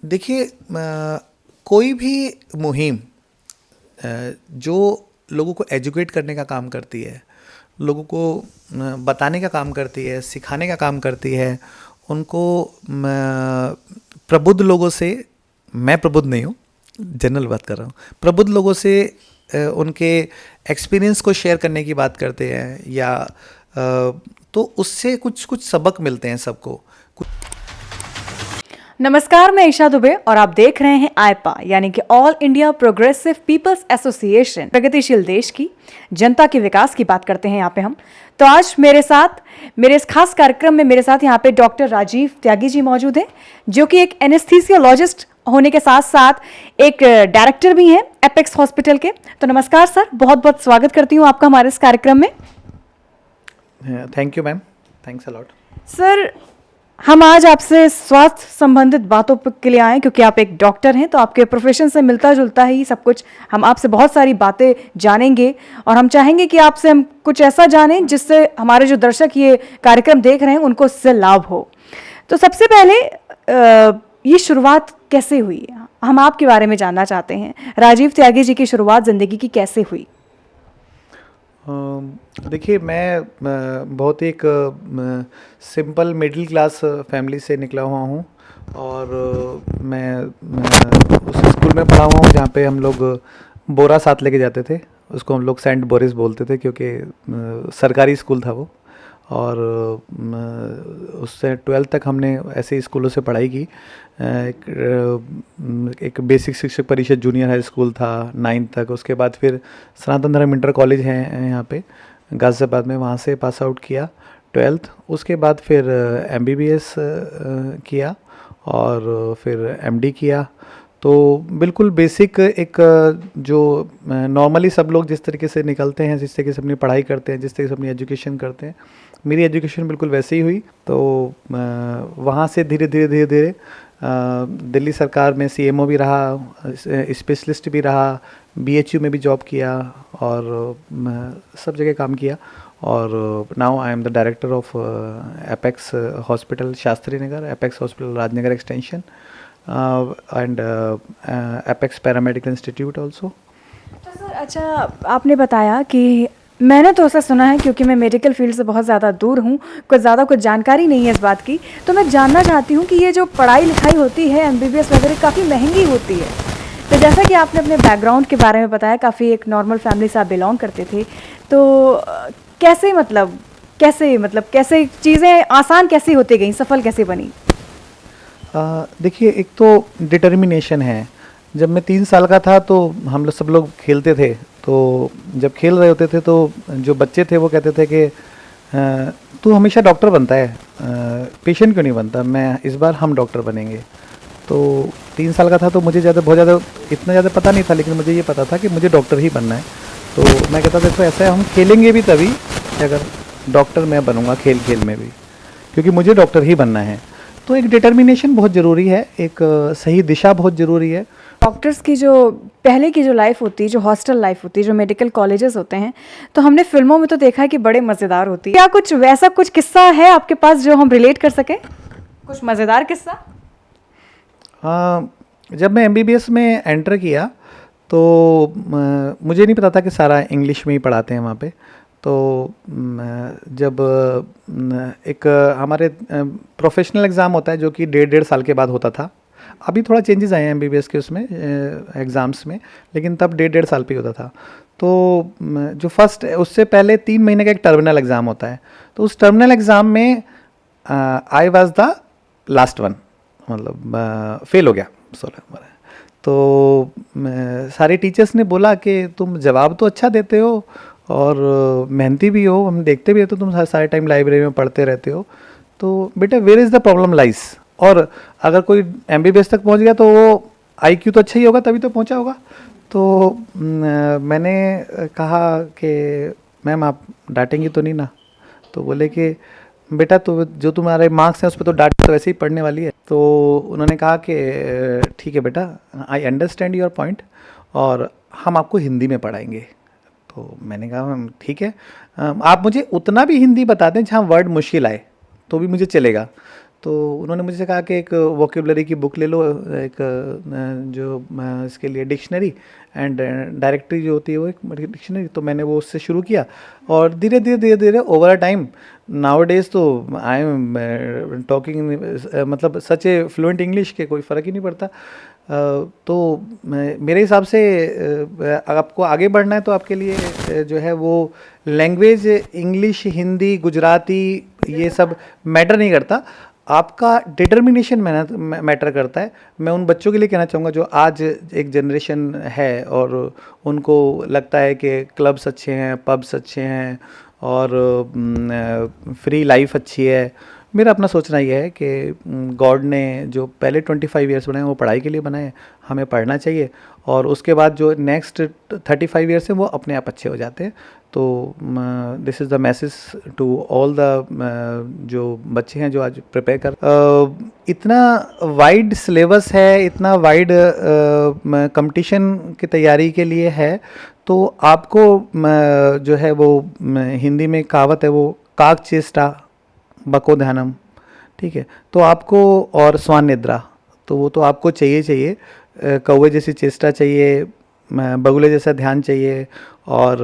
देखिए, कोई भी मुहिम जो लोगों को एजुकेट करने का काम करती है, लोगों को बताने का काम करती है, सिखाने का काम करती है, उनको प्रबुद्ध लोगों से, मैं प्रबुद्ध नहीं हूँ, जनरल बात कर रहा हूँ, प्रबुद्ध लोगों से उनके एक्सपीरियंस को शेयर करने की बात करते हैं, या तो उससे कुछ कुछ सबक मिलते हैं सबको। नमस्कार, मैं ईशा दुबे और आप देख रहे हैं आईपा यानी कि all India progressive people's association. प्रगतिशील देश की जनता के विकास की बात करते हैं यहाँ पे हम। तो आज मेरे इस खास कार्यक्रम में मेरे साथ यहाँ पे डॉक्टर राजीव त्यागी जी मौजूद हैं, जो कि एक एनेस्थीसियोलॉजिस्ट होने के साथ साथ एक डायरेक्टर भी हैं एपेक्स हॉस्पिटल के। तो नमस्कार सर, बहुत बहुत स्वागत करती हूँ आपका हमारे इस कार्यक्रम में। Thank you ma'am, thanks a lot. Sir, हम आज आपसे स्वास्थ्य संबंधित बातों के लिए आए क्योंकि आप एक डॉक्टर हैं, तो आपके प्रोफेशन से मिलता जुलता ही सब कुछ। हम आपसे बहुत सारी बातें जानेंगे और हम चाहेंगे कि आपसे हम कुछ ऐसा जानें जिससे हमारे जो दर्शक ये कार्यक्रम देख रहे हैं उनको इससे लाभ हो। तो सबसे पहले ये शुरुआत कैसे हुई, हम आपके बारे में जानना चाहते हैं। राजीव त्यागी जी की शुरुआत ज़िंदगी की कैसे हुई? देखिए, मैं बहुत एक सिंपल मिडिल क्लास फैमिली से निकला हुआ हूँ, और मैं उस स्कूल में पढ़ा हुआ हूँ जहाँ पे हम लोग बोरा साथ लेके जाते थे। उसको हम लोग सेंट बोरिस बोलते थे क्योंकि सरकारी स्कूल था वो। और उससे 12th तक हमने ऐसे स्कूलों से पढ़ाई की। एक बेसिक शिक्षक परिषद जूनियर हाई स्कूल था 9th तक। उसके बाद फिर सनातन धर्म इंटर कॉलेज है यहाँ पे गाज़ियाबाद में, वहाँ से पास आउट किया 12th। उसके बाद फिर MBBS किया और फिर MD किया। तो बिल्कुल बेसिक एक जो नॉर्मली सब लोग जिस तरीके से निकलते हैं, जिस तरीके से अपनी पढ़ाई करते हैं, जिस तरीके से अपनी एजुकेशन करते हैं, मेरी एजुकेशन बिल्कुल वैसे ही हुई। तो वहाँ से धीरे धीरे दिल्ली सरकार में CMO भी रहा, स्पेशलिस्ट भी रहा, BHU में भी जॉब किया, और सब जगह काम किया। और now I am the director of apex hospital Shastri Nagar, apex hospital Rajnagar extension, and apex paramedical institute also. तो सर, अच्छा, आपने बताया कि मैंने तो ऐसा सुना है, क्योंकि मैं मेडिकल फील्ड से बहुत ज़्यादा दूर हूँ, कुछ जानकारी नहीं है इस बात की, तो मैं जानना चाहती हूँ कि ये जो पढ़ाई लिखाई होती है MBBS वगैरह काफ़ी महंगी होती है। तो जैसा कि आपने अपने बैकग्राउंड के बारे में बताया, काफ़ी एक नॉर्मल फैमिली से आप बिलोंग करते थे, तो कैसे चीज़ें आसान कैसे होती गई, सफल कैसे बनी? देखिए, एक तो डिटर्मिनेशन है। जब मैं 3 साल का था तो हम लोग सब लोग खेलते थे। तो जब खेल रहे होते थे तो जो बच्चे थे वो कहते थे कि तू हमेशा डॉक्टर बनता है, पेशेंट क्यों नहीं बनता, मैं इस बार हम डॉक्टर बनेंगे। तो 3 साल का था तो मुझे इतना ज़्यादा पता नहीं था, लेकिन मुझे ये पता था कि मुझे डॉक्टर ही बनना है। तो मैं कहता था, देखो ऐसा है, हम खेलेंगे भी तभी कि अगर डॉक्टर मैं बनूँगा, खेल खेल में भी, क्योंकि मुझे डॉक्टर ही बनना है। तो एक डिटर्मिनेशन बहुत ज़रूरी है, एक सही दिशा बहुत ज़रूरी है। डॉक्टर्स की जो पहले की जो लाइफ होती है, जो हॉस्टल लाइफ होती है, जो मेडिकल कॉलेजेस होते हैं, तो हमने फिल्मों में तो देखा है कि बड़े मज़ेदार होती है। क्या कुछ वैसा कुछ किस्सा है आपके पास जो हम रिलेट कर सकें, कुछ मज़ेदार किस्सा? जब मैं MBBS में एंटर किया तो मुझे नहीं पता था कि सारा इंग्लिश में ही पढ़ाते हैं वहाँ पे। तो जब एक हमारे प्रोफेशनल एग्ज़ाम होता है जो कि 1.5 साल के बाद होता था। अभी थोड़ा चेंजेस आए हैं MBBS के उसमें एग्ज़ाम्स में, लेकिन तब 1.5 साल पे होता था। तो जो फर्स्ट, उससे पहले 3 महीने का एक टर्मिनल एग्ज़ाम होता है। तो उस टर्मिनल एग्ज़ाम में I was the last one, मतलब फेल हो गया 16। तो सारे टीचर्स ने बोला कि तुम जवाब तो अच्छा देते हो और मेहनती भी हो, हम देखते भी है, तो तुम सारे टाइम लाइब्रेरी में पढ़ते रहते हो, तो बेटा वेयर इज़ द प्रॉब्लम लाइस। और अगर कोई MBBS तक पहुंच गया तो वो IQ तो अच्छा ही होगा, तभी तो पहुंचा होगा। तो मैंने कहा कि मैम आप डांटेंगी तो नहीं ना? तो बोले कि बेटा तो जो तुम्हारे मार्क्स हैं उस पर तो डांट तो वैसे ही पढ़ने वाली है। तो उन्होंने कहा कि ठीक है बेटा, आई अंडरस्टैंड योर पॉइंट, और हम आपको हिंदी में पढ़ाएंगे। तो मैंने कहा ठीक है, आप मुझे उतना भी हिंदी बता दें जहाँ वर्ड मुश्किल आए तो भी मुझे चलेगा। तो उन्होंने मुझसे कहा कि एक वोकेबलरी की बुक ले लो, एक जो इसके लिए डिक्शनरी एंड डायरेक्टरी जो होती है वो एक डिक्शनरी। तो मैंने वो उससे शुरू किया और धीरे धीरे धीरे धीरे over a time now days तो आई एम टॉकिंग मतलब सच ए फ्लुएंट इंग्लिश के कोई फ़र्क ही नहीं पड़ता। तो मेरे हिसाब से आपको आगे बढ़ना है तो आपके लिए जो है वो लैंग्वेज इंग्लिश, हिंदी, गुजराती ये सब मैटर नहीं करता, आपका डिटर्मिनेशन मैटर करता है। मैं उन बच्चों के लिए कहना चाहूँगा जो आज एक जनरेशन है और उनको लगता है कि क्लब्स अच्छे हैं, पब्स अच्छे हैं और फ्री लाइफ अच्छी है। मेरा अपना सोचना यह है कि गॉड ने जो पहले 25 ईयर्स बनाए वो पढ़ाई के लिए बनाए, हमें पढ़ना चाहिए और उसके बाद जो नेक्स्ट 35 ईयर्स हैं वो अपने आप अच्छे हो जाते हैं। तो this is the message to all the जो बच्चे हैं जो आज प्रिपेयर कर इतना वाइड सिलेबस है, इतना वाइड कंपटीशन की तैयारी के लिए है। तो आपको जो है वो हिंदी में कहावत है वो काक चेष्टा बको ध्यानम, ठीक है। तो आपको और स्वान निद्रा तो वो तो आपको चाहिए कौवे जैसी चेष्टा चाहिए, बगुले जैसा ध्यान चाहिए और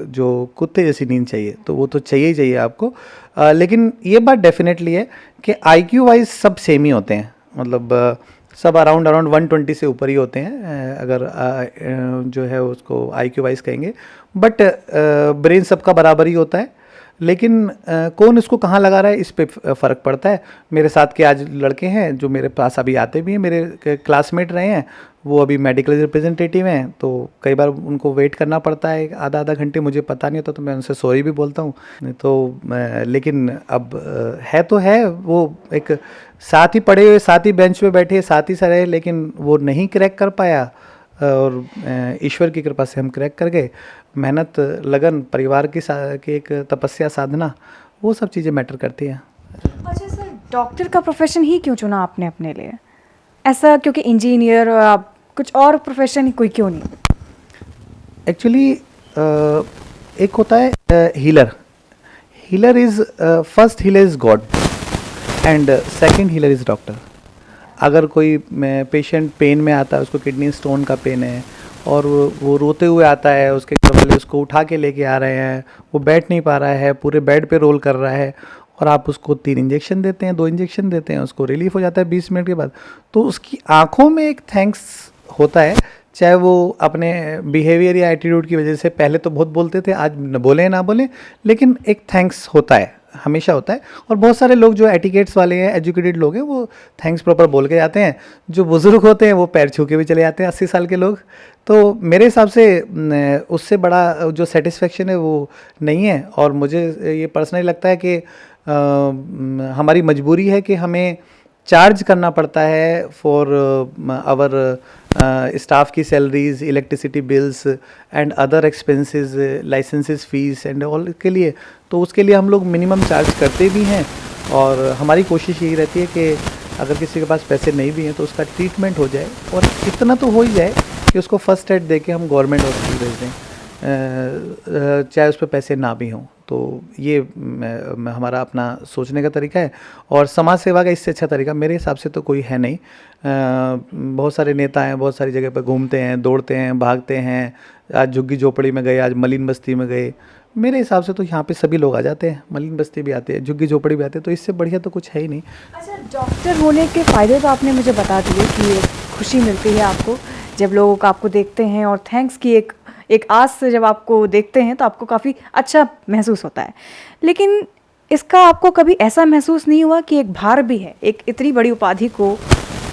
जो कुत्ते जैसी नींद चाहिए, तो वो तो चाहिए आपको। लेकिन ये बात डेफिनेटली है कि आईक्यू वाइज सब सेम ही होते हैं, मतलब सब अराउंड 120 से ऊपर ही होते हैं अगर जो है उसको आईक्यू वाइज कहेंगे। बट ब्रेन सबका बराबर ही होता है, लेकिन कौन इसको कहाँ लगा रहा है इस पे फ़र्क पड़ता है। मेरे साथ के आज लड़के हैं जो मेरे पास अभी आते भी हैं, मेरे क्लासमेट रहे हैं, वो अभी मेडिकल रिप्रेजेंटेटिव हैं, तो कई बार उनको वेट करना पड़ता है आधा घंटे, मुझे पता नहीं होता तो मैं उनसे सॉरी भी बोलता हूँ। तो लेकिन अब है तो है, वो एक साथ ही पढ़े हुए, साथ ही बेंच पे बैठे, साथ ही रहे, लेकिन वो नहीं क्रैक कर पाया और ईश्वर की कृपा से हम क्रैक कर गए। मेहनत, लगन, परिवार की एक तपस्या, साधना, वो सब चीज़ें मैटर करती हैं। अच्छा सर, डॉक्टर का प्रोफेशन ही क्यों चुना आपने अपने लिए? ऐसा क्योंकि इंजीनियर और आप कुछ और प्रोफेशन कोई क्यों नहीं? एक्चुअली एक होता है healer is first healer is God and second healer is doctor. अगर कोई पेशेंट पेन में आता है, उसको किडनी स्टोन का पेन है और वो रोते हुए आता है, उसके घर वाले उसको उठा के लेके आ रहे हैं, वो बैठ नहीं पा रहा है, पूरे बेड पे रोल कर रहा है और आप उसको 3 इंजेक्शन देते हैं, 2 इंजेक्शन देते हैं, उसको रिलीफ हो जाता है 20 मिनट के बाद, तो उसकी आंखों में एक थैंक्स होता है। चाहे वो अपने बिहेवियर या एटीट्यूड की वजह से पहले तो बहुत बोलते थे, आज न बोले ना बोले, लेकिन एक थैंक्स होता है, हमेशा होता है। और बहुत सारे लोग जो एटिकेट्स वाले हैं, एजुकेटेड लोग हैं, वो थैंक्स प्रॉपर बोल के जाते हैं। जो बुज़ुर्ग होते हैं वो पैर छू के भी चले जाते हैं, 80 साल के लोग। तो मेरे हिसाब से उससे बड़ा जो सेटिस्फेक्शन है वो नहीं है। और मुझे ये पर्सनली लगता है कि हमारी मजबूरी है कि हमें चार्ज करना पड़ता है फॉर आवर स्टाफ की salaries, electricity bills and other expenses, licences fees and all के लिए। तो उसके लिए हम लोग मिनिमम चार्ज करते भी हैं और हमारी कोशिश यही रहती है कि अगर किसी के पास पैसे नहीं भी हैं तो उसका ट्रीटमेंट हो जाए और इतना तो हो ही जाए कि उसको फर्स्ट एड दे के हम गवर्नमेंट हॉस्पिटल भेज दें, चाहे उस पर पैसे ना भी हों। तो ये हमारा अपना सोचने का तरीका है और समाज सेवा का इससे अच्छा तरीका मेरे हिसाब से तो कोई है नहीं। बहुत सारे नेता हैं, बहुत सारी जगह पर घूमते हैं, दौड़ते हैं, भागते हैं, आज झुग्गी झोपड़ी में गए, आज मलिन बस्ती में गए। मेरे हिसाब से तो यहाँ पे सभी लोग आ जाते हैं, मलिन बस्ती भी आते हैं, झुग्गी झोपड़ी भी आते हैं, तो इससे बढ़िया तो कुछ है ही नहीं। अच्छा, डॉक्टर होने के फ़ायदे तो आपने मुझे बता दिए कि खुशी मिलती है आपको जब लोग आपको देखते हैं और थैंक्स की एक आस से जब आपको देखते हैं तो आपको काफ़ी अच्छा महसूस होता है। लेकिन इसका आपको कभी ऐसा महसूस नहीं हुआ कि एक भार भी है, एक इतनी बड़ी उपाधि को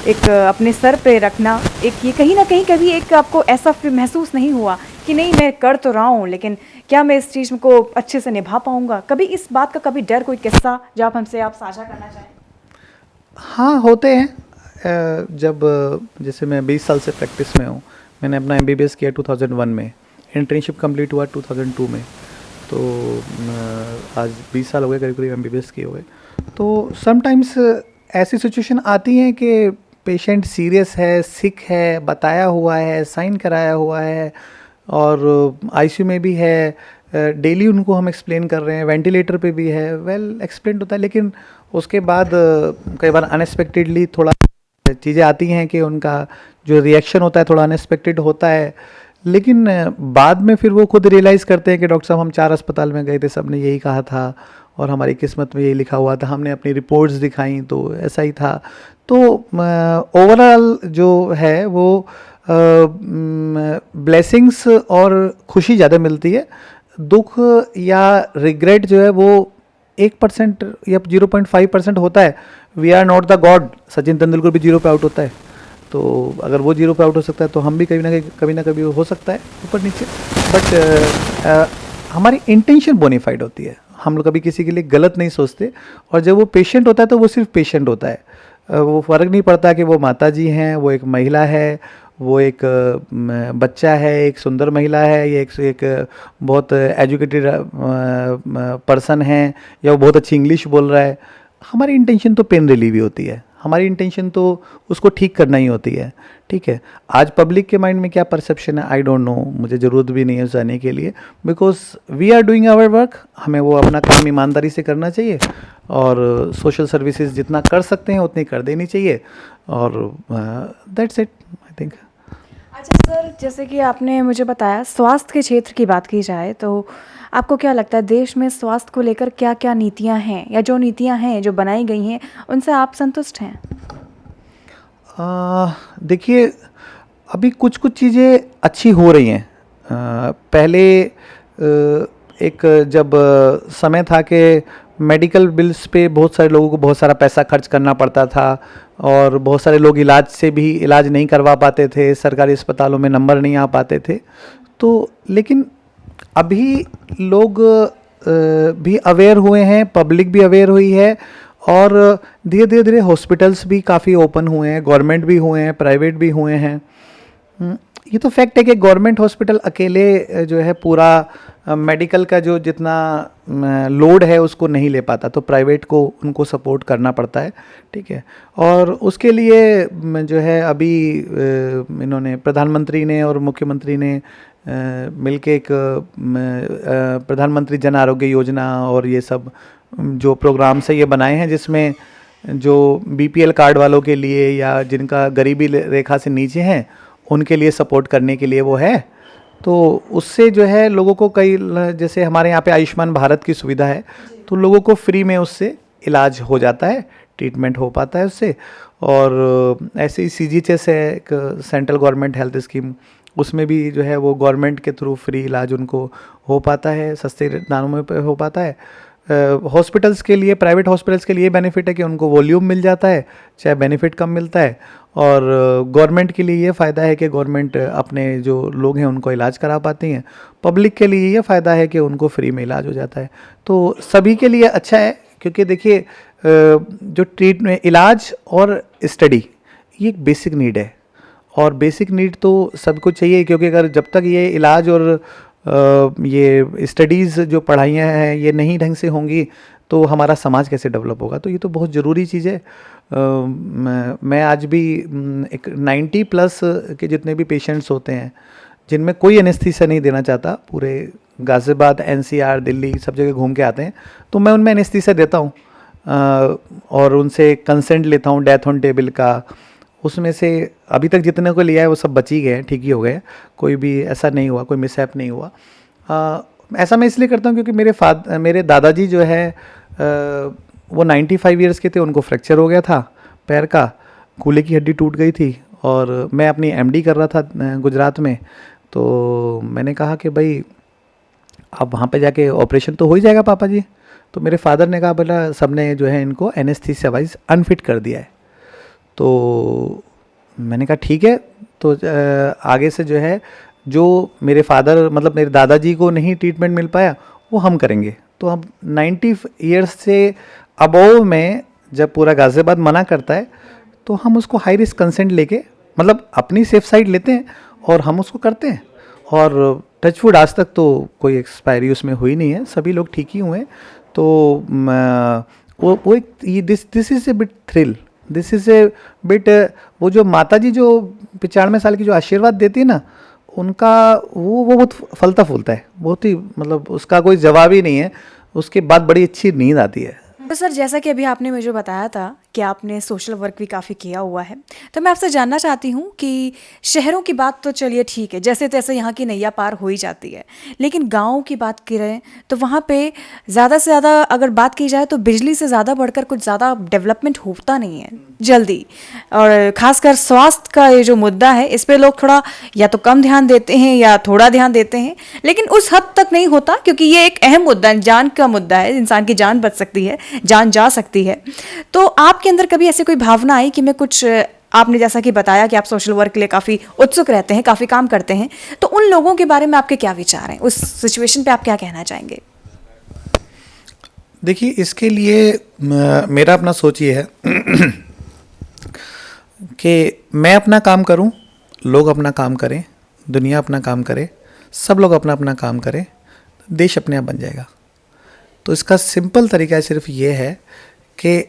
एक अपने सर पे रखना, एक ये कहीं ना कहीं कभी एक आपको ऐसा महसूस नहीं हुआ कि नहीं मैं कर तो रहा हूँ लेकिन क्या मैं इस चीज़ को अच्छे से निभा पाऊँगा? कभी इस बात का कभी डर, कोई किस्सा जो आप हमसे साझा करना चाहें? हाँ, होते हैं। जब जैसे मैं 20 साल से प्रैक्टिस में हूँ, मैंने अपना MBBS किया 2001 में, इंटर्नशिप कंप्लीट हुआ 2002 में, तो आज 20 साल हो गए करीब MBBS किए हुए। तो समटाइम्स ऐसी सिचुएशन आती हैं कि पेशेंट सीरियस है, सिक है, बताया हुआ है, साइन कराया हुआ है और ICU में भी है, डेली उनको हम एक्सप्लेन कर रहे हैं, वेंटिलेटर पे भी है, वेल एक्सप्लेन होता है, लेकिन उसके बाद कई बार अनएक्सपेक्टेडली थोड़ा चीज़ें आती हैं कि उनका जो रिएक्शन होता है थोड़ा अनएक्सपेक्टेड होता है, लेकिन बाद में फिर वो खुद रियलाइज़ करते हैं कि डॉक्टर साहब हम 4 अस्पताल में गए थे, सब ने यही कहा था और हमारी किस्मत में यही लिखा हुआ था, हमने अपनी रिपोर्ट्स दिखाई तो ऐसा ही था। तो ओवरऑल जो है वो ब्लेसिंग्स और खुशी ज़्यादा मिलती है, दुख या रिग्रेट जो है वो 1% या 0.5% होता है। We are not the god, Sachin Tendulkar भी 0 पे आउट होता है, तो अगर वो 0 पे आउट हो सकता है तो हम भी कभी ना कभी हो सकता है ऊपर नीचे। बट हमारी इंटेंशन बोनीफाइड होती है, हम लोग कभी किसी के लिए गलत नहीं सोचते, और जब वो पेशेंट होता है तो वो सिर्फ पेशेंट होता है, वो फ़र्क नहीं पड़ता कि वो माता जी हैं, वो एक महिला है, वो एक बच्चा है, एक सुंदर महिला है, या एक बहुत एजुकेटेड पर्सन है, या वो बहुत अच्छी इंग्लिश बोल रहा है। हमारी इंटेंशन तो पेन रिलीव ही होती है, हमारी इंटेंशन तो उसको ठीक करना ही होती है। ठीक है, आज पब्लिक के माइंड में क्या परसेप्शन है आई डोंट नो, मुझे ज़रूरत भी नहीं है जाने के लिए, because we are doing our work. हमें वो अपना काम ईमानदारी से करना चाहिए, और सोशल सर्विसेज जितना कर सकते हैं उतनी कर देनी चाहिए, और दैट्स इट आई थिंक। अच्छा सर, जैसे कि आपने मुझे बताया स्वास्थ्य के क्षेत्र की बात की जाए तो आपको क्या लगता है देश में स्वास्थ्य को लेकर क्या क्या नीतियां हैं, या जो नीतियां हैं जो बनाई गई हैं उनसे आप संतुष्ट हैं? देखिए, अभी कुछ कुछ चीज़ें अच्छी हो रही हैं। पहले एक जब समय था कि मेडिकल बिल्स पे बहुत सारे लोगों को बहुत सारा पैसा खर्च करना पड़ता था, और बहुत सारे लोग इलाज नहीं करवा पाते थे, सरकारी अस्पतालों में नंबर नहीं आ पाते थे। तो लेकिन अभी लोग भी अवेयर हुए हैं, पब्लिक भी अवेयर हुई है, और धीरे धीरे हॉस्पिटल्स भी काफ़ी ओपन हुए हैं, गवर्नमेंट भी हुए हैं, प्राइवेट भी हुए हैं। ये तो फैक्ट है कि गवर्नमेंट हॉस्पिटल अकेले जो है पूरा मेडिकल का जो जितना लोड है उसको नहीं ले पाता, तो प्राइवेट को उनको सपोर्ट करना पड़ता है। ठीक है, और उसके लिए जो है अभी इन्होंने प्रधानमंत्री ने और मुख्यमंत्री ने मिलके एक प्रधानमंत्री जन आरोग्य योजना और ये सब जो प्रोग्राम्स है ये बनाए हैं, जिसमें जो बीपीएल कार्ड वालों के लिए या जिनका गरीबी रेखा से नीचे हैं उनके लिए सपोर्ट करने के लिए वो है। तो उससे जो है लोगों को जैसे हमारे यहाँ पे आयुष्मान भारत की सुविधा है, तो लोगों को फ्री में उससे इलाज हो जाता है, ट्रीटमेंट हो पाता है उससे। और ऐसे ही CGHS है एक सेंट्रल गवर्नमेंट हेल्थ स्कीम, उसमें भी जो है वो गवर्नमेंट के थ्रू फ्री इलाज उनको हो पाता है, सस्ते दामों में हो पाता है। हॉस्पिटल्स के लिए, प्राइवेट हॉस्पिटल्स के लिए बेनिफिट है कि उनको वॉल्यूम मिल जाता है, चाहे बेनिफिट कम मिलता है। और गवर्नमेंट के लिए ये फ़ायदा है कि गवर्नमेंट अपने जो लोग हैं उनको इलाज करा पाती हैं। पब्लिक के लिए ये फ़ायदा है कि उनको फ्री में इलाज हो जाता है। तो सभी के लिए अच्छा है, क्योंकि देखिए जो ट्रीटमेंट, इलाज और स्टडी ये एक बेसिक नीड है, और बेसिक नीड तो सबको चाहिए, क्योंकि अगर जब तक ये इलाज और ये स्टडीज़ जो पढ़ाइयाँ हैं ये नहीं ढंग से होंगी तो हमारा समाज कैसे डेवलप होगा। तो ये तो बहुत ज़रूरी चीज़ है। मैं आज भी एक 90+ के जितने भी पेशेंट्स होते हैं जिनमें कोई एनेस्थीसिया नहीं देना चाहता, पूरे गाज़ियाबाद, NCR, दिल्ली सब जगह घूम के आते हैं, तो मैं उनमें एनेस्थीसिया देता हूँ, और उनसे कंसेंट लेता हूँ डेथ ऑन टेबल का। उसमें से अभी तक जितने को लिया है वो सब बच ही गए, ठीक ही हो गए, कोई भी ऐसा नहीं हुआ, कोई मिसहैप नहीं हुआ। ऐसा मैं इसलिए करता हूँ क्योंकि मेरे दादाजी जो है वो 95 ईयर्स के थे, उनको फ्रैक्चर हो गया था पैर का, कूल्हे की हड्डी टूट गई थी, और मैं अपनी MD कर रहा था गुजरात में। तो मैंने कहा कि भाई अब वहाँ पे जाके ऑपरेशन तो हो ही जाएगा पापा जी। तो मेरे फादर ने कहा बोला सब ने जो है इनको एनेस्थीसिया वाइज अनफिट कर दिया है। तो मैंने कहा ठीक है, तो आगे से जो है जो मेरे फादर मतलब मेरे दादाजी को नहीं ट्रीटमेंट मिल पाया वो हम करेंगे। तो हम 90 ईयर्स से अबव में जब पूरा गाज़ियाबाद मना करता है तो हम उसको हाई रिस्क कंसेंट लेके मतलब अपनी सेफ साइड लेते हैं और हम उसको करते हैं। और टचवुड आज तक तो कोई एक्सपायरी उसमें हुई नहीं है, सभी लोग ठीक ही हुए हैं। तो वो एक this is a bit thrill, this is a bit वो जो माता जी जो 95 साल की जो आशीर्वाद देती है ना, उनका वो बहुत फलता फूलता है, बहुत ही मतलब उसका कोई जवाब ही नहीं है, उसके बाद बड़ी अच्छी नींद आती है। तो सर जैसा कि अभी आपने मुझे बताया था कि आपने सोशल वर्क भी काफ़ी किया हुआ है, तो मैं आपसे जानना चाहती हूँ कि शहरों की बात तो चलिए ठीक है, जैसे तैसे यहाँ की नैया पार हो ही जाती है, लेकिन गाँव की बात करें तो वहाँ पे ज़्यादा से ज़्यादा अगर बात की जाए तो बिजली से ज़्यादा बढ़कर कुछ ज़्यादा डेवलपमेंट होता नहीं है जल्दी। और ख़ासकर स्वास्थ्य का ये जो मुद्दा है इस पे लोग थोड़ा या तो कम ध्यान देते हैं या थोड़ा ध्यान देते हैं, लेकिन उस हद तक नहीं होता क्योंकि ये एक अहम मुद्दा है, जान का मुद्दा है, इंसान की जान बच सकती है, जान जा सकती है। तो आपके अंदर कभी ऐसी कोई भावना आई कि मैं कुछ, आपने जैसा कि बताया कि आप सोशल वर्क के लिए काफ़ी उत्सुक रहते हैं, काफ़ी काम करते हैं, तो उन लोगों के बारे में आपके क्या विचार हैं, उस सिचुएशन पे आप क्या कहना चाहेंगे? देखिए, इसके लिए मेरा अपना सोच ये है कि मैं अपना काम करूं, लोग अपना काम करें, दुनिया अपना काम करे, सब लोग अपना अपना काम करें, देश अपने आप बन जाएगा। तो इसका सिंपल तरीका सिर्फ ये है कि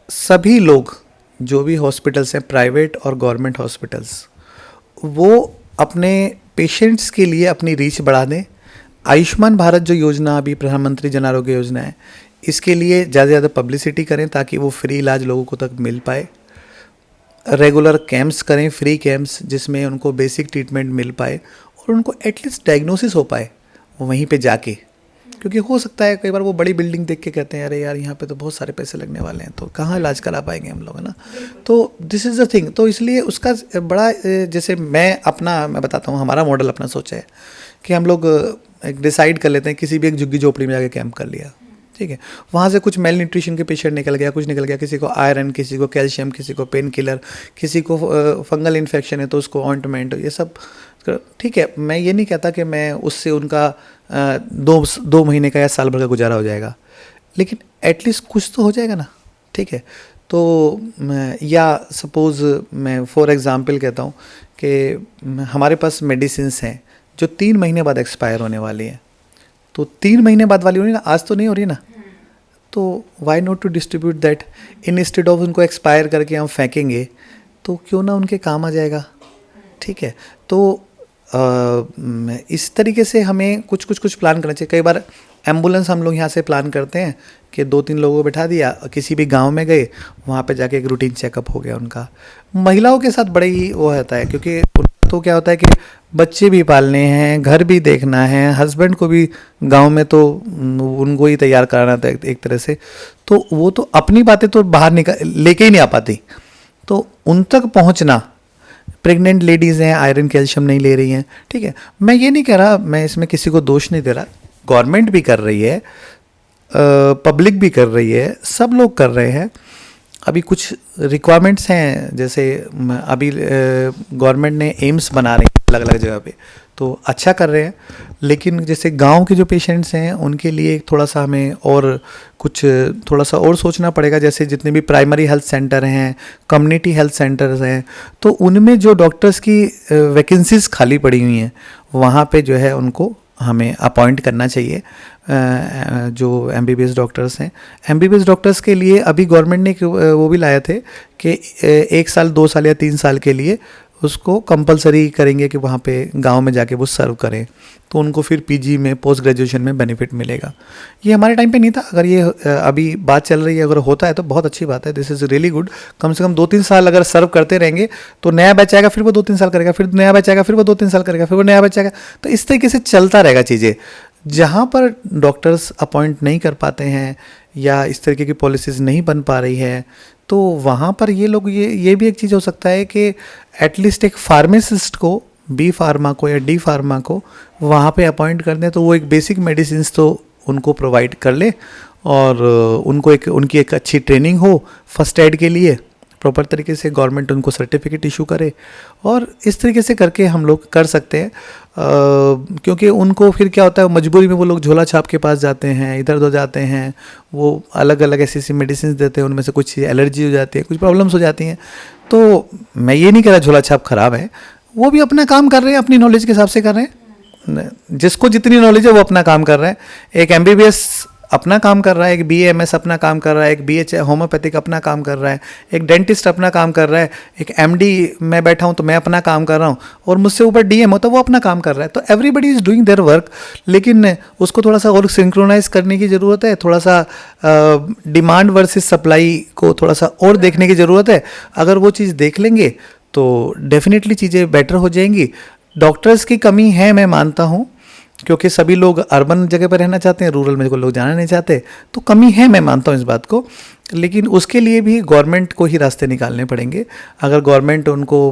सभी लोग जो भी हॉस्पिटल्स हैं, प्राइवेट और गवर्नमेंट हॉस्पिटल्स, वो अपने पेशेंट्स के लिए अपनी रीच बढ़ा दें। आयुष्मान भारत जो योजना अभी प्रधानमंत्री जन आरोग्य योजना है, इसके लिए ज़्यादा से ज़्यादा पब्लिसिटी करें ताकि वो फ्री इलाज लोगों को तक मिल पाए। रेगुलर कैंप्स करें, फ्री कैंप्स, जिसमें उनको बेसिक ट्रीटमेंट मिल पाए और उनको एटलीस्ट डायग्नोसिस हो पाए वहीं पे जाके। क्योंकि हो सकता है कई बार वो बड़ी बिल्डिंग देख के कहते हैं अरे यार यहाँ पे तो बहुत सारे पैसे लगने वाले हैं, तो कहाँ इलाज करा पाएंगे हम लोग, है ना। तो दिस इज़ द थिंग। तो इसलिए उसका बड़ा, जैसे मैं बताता हूँ, हमारा मॉडल अपना सोचा है कि हम लोग डिसाइड कर लेते हैं, किसी भी एक झुग्गी झोपड़ी में जाके कैंप कर लिया, ठीक है। वहाँ से कुछ मेल न्यूट्रिशन के पेशेंट निकल गया, कुछ निकल गया, किसी को आयरन, किसी को कैल्शियम, किसी को पेन किलर, किसी को फंगल इन्फेक्शन है तो उसको ऑइंटमेंट, ये सब, ठीक है। मैं ये नहीं कहता कि मैं उससे उनका 2 महीने का या साल भर का गुजारा हो जाएगा, लेकिन एटलीस्ट कुछ तो हो जाएगा ना, ठीक है। तो या सपोज़ मैं फॉर एग्ज़ाम्पल कहता हूँ कि हमारे पास मेडिसिन्स हैं जो 3 महीने बाद एक्सपायर होने वाली हैं, तो 3 महीने बाद वाली हो रही ना, आज तो नहीं हो रही ना, तो why not to distribute that, instead of उनको एक्सपायर करके हम फेंकेंगे, तो क्यों ना उनके काम आ जाएगा, ठीक है। तो इस तरीके से हमें कुछ प्लान करना चाहिए। कई बार एम्बुलेंस हम लोग यहाँ से प्लान करते हैं कि 2-3 लोगों को बैठा दिया, किसी भी गांव में गए, वहाँ पे जाके एक रूटीन चेकअप हो गया उनका। महिलाओं के साथ बड़ा ही वो होता है, क्योंकि तो क्या होता है कि बच्चे भी पालने हैं, घर भी देखना है, हस्बैंड को भी गांव में तो उनको ही तैयार कराना था एक तरह से, तो वो तो अपनी बातें तो बाहर लेके ही नहीं आ पाती। तो उन तक पहुंचना, प्रेग्नेंट लेडीज़ हैं, आयरन कैल्शियम नहीं ले रही हैं, ठीक है। मैं ये नहीं कह रहा, मैं इसमें किसी को दोष नहीं दे रहा, गवर्नमेंट भी कर रही है, पब्लिक भी कर रही है, सब लोग कर रहे हैं। अभी कुछ रिक्वायरमेंट्स हैं, जैसे अभी गवर्नमेंट ने एम्स बना रही है अलग अलग जगह पे, तो अच्छा कर रहे हैं। लेकिन जैसे गांव के जो पेशेंट्स हैं उनके लिए थोड़ा सा हमें और थोड़ा सा और सोचना पड़ेगा। जैसे जितने भी प्राइमरी हेल्थ सेंटर हैं, कम्युनिटी हेल्थ सेंटर्स हैं, तो उनमें जो डॉक्टर्स की वैकेंसीज खाली पड़ी हुई हैं, वहाँ पे जो है उनको हमें अपॉइंट करना चाहिए। जो MBBS डॉक्टर्स हैं, MBBS डॉक्टर्स के लिए अभी गवर्नमेंट ने वो भी लाए थे कि 1 साल, 2 साल या 3 साल के लिए उसको कंपलसरी करेंगे कि वहाँ पे गांव में जाके वो सर्व करें, तो उनको फिर PG में, पोस्ट ग्रेजुएशन में बेनिफिट मिलेगा। ये हमारे टाइम पे नहीं था, अगर ये अभी बात चल रही है, अगर होता है तो बहुत अच्छी बात है, दिस इज़ रियली गुड। कम से कम 2-3 साल अगर सर्व करते रहेंगे तो नया बैच आएगा, फिर वो 2-3 साल करेगा, फिर नया बैच आएगा, फिर वो 2-3 साल करेगा, फिर वो नया बैच आएगा, तो इस तरीके से चलता रहेगा चीज़ें। जहाँ पर डॉक्टर्स अपॉइंट नहीं कर पाते हैं या इस तरीके की पॉलिसीज़ नहीं बन पा रही है, तो वहाँ पर ये लोग, ये भी एक चीज़ हो सकता है कि एटलीस्ट एक फार्मासिस्ट को, B फार्मा को या D फार्मा को वहाँ पे अपॉइंट कर दें, तो वो एक बेसिक मेडिसिन्स तो उनको प्रोवाइड कर ले और उनको उनकी एक अच्छी ट्रेनिंग हो फर्स्ट एड के लिए, प्रॉपर तरीके से गवर्नमेंट उनको सर्टिफिकेट इशू करे, और इस तरीके से करके हम लोग कर सकते हैं। क्योंकि उनको फिर क्या होता है, मजबूरी में वो लोग झोला छाप के पास जाते हैं, इधर उधर जाते हैं, वो अलग अलग ऐसी मेडिसिन देते हैं, उनमें से कुछ एलर्जी हो जाती है, कुछ प्रॉब्लम्स हो जाती हैं। तो मैं ये नहीं कह रहा झोला छाप खराब है, वो भी अपना काम कर रहे हैं, अपनी नॉलेज के हिसाब से कर रहे हैं, जिसको जितनी नॉलेज है वो अपना काम कर रहे हैं। एक MBBS अपना काम कर रहा है, एक BAMS अपना काम कर रहा है, एक BH होम्योपैथिक अपना काम कर रहा है, एक डेंटिस्ट अपना काम कर रहा है, एक MD मैं बैठा हूँ तो मैं अपना काम कर रहा हूँ, और मुझसे ऊपर DM हो तो वो अपना काम कर रहा है। तो everybody is doing their work, लेकिन उसको थोड़ा सा और सिंक्रोनाइज करने की ज़रूरत है, थोड़ा सा डिमांड वर्सेस सप्लाई को थोड़ा सा और देखने की ज़रूरत है। अगर वो चीज़ देख लेंगे तो डेफिनेटली चीज़ें बेटर हो जाएंगी। डॉक्टर्स की कमी है, मैं मानता हूँ, क्योंकि सभी लोग अर्बन जगह पर रहना चाहते हैं, रूरल में को लोग जाना नहीं चाहते, तो कमी है, मैं मानता हूँ इस बात को। लेकिन उसके लिए भी गवर्नमेंट को ही रास्ते निकालने पड़ेंगे। अगर गवर्नमेंट उनको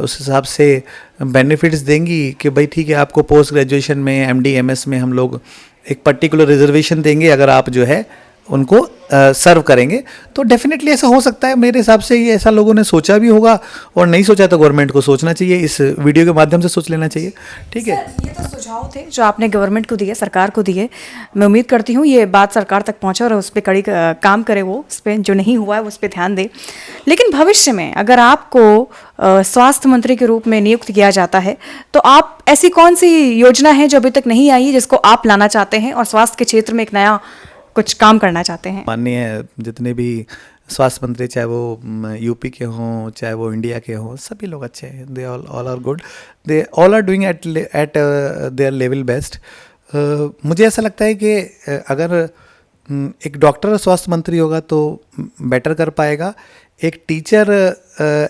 उस हिसाब से बेनिफिट्स देंगी कि भाई ठीक है, आपको पोस्ट ग्रेजुएशन में MD MS में हम लोग एक पर्टिकुलर रिजर्वेशन देंगे अगर आप जो है उनको सर्व करेंगे, तो डेफिनेटली ऐसा हो सकता है। मेरे हिसाब से ये ऐसा लोगों ने सोचा भी होगा, और नहीं सोचा तो गवर्नमेंट को सोचना चाहिए, इस वीडियो के माध्यम से सोच लेना चाहिए। ठीक है, सर, ये तो सुझाव थे जो आपने गवर्नमेंट को दिए, सरकार को दिए। मैं उम्मीद करती हूँ ये बात सरकार तक पहुँचे और उस पर कड़ी काम करे, वो उस पर जो नहीं हुआ है उस पर ध्यान दे। लेकिन भविष्य में अगर आपको स्वास्थ्य मंत्री के रूप में नियुक्त किया जाता है तो आप ऐसी कौन सी योजना है जो अभी तक नहीं आई है जिसको आप लाना चाहते हैं और स्वास्थ्य के क्षेत्र में एक नया कुछ काम करना चाहते हैं? माननीय जितने भी स्वास्थ्य मंत्री, चाहे वो यूपी के हों चाहे वो इंडिया के हों, सभी लोग अच्छे हैं। They all are good, they all are doing at their level best. मुझे ऐसा लगता है कि अगर एक डॉक्टर स्वास्थ्य मंत्री होगा तो बेटर कर पाएगा, एक टीचर